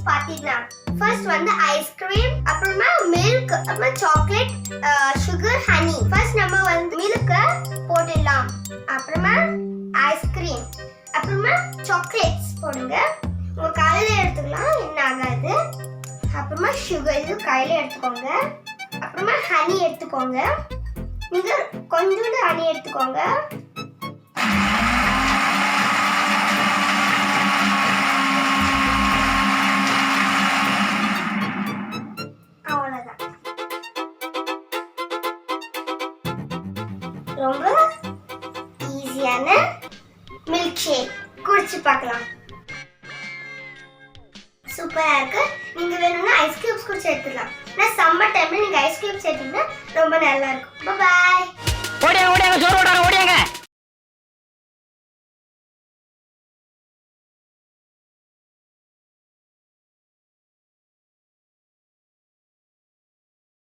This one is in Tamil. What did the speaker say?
பாத்தீங்கன்னா ஃபர்ஸ்ட் வந்து ஐஸ்கிரீம், அப்புறமா மில்க், அப்புறமா சாக்லேட், சுகர், ஹனி. ஃபர்ஸ்ட் நம்ம வந்து மில்க் போட்டுடலாம், அப்புறமா ஐஸ்கிரீம், அப்புறமா சாக்லேட்ஸ் போடுங்க. உங்க கையில எடுத்துக்கலாம், என்ன ஆகாது. அப்புறமா சுகர் இது கையில எடுத்துக்கோங்க. அப்புறமா ஹனி எடுத்துக்கோங்க. நீங்க கொஞ்சோண்டு ஹனி எடுத்துக்கோங்க. அவ்வளவுதான். ரொம்ப ஈஸியான மில்க் ஷேக் குடிச்சு பார்க்கலாம். சூப்பரா இருக்கு. நீங்க வேணும்னா ஐஸ் கியூப்ஸ் கூட சேர்த்துக்கலாம். நான் சம்மர் டைம்ல நீங்க ஐஸ் கியூப்ஸ் சேர்த்தீங்கன்னா ரொம்ப நல்லா இருக்கும். பை.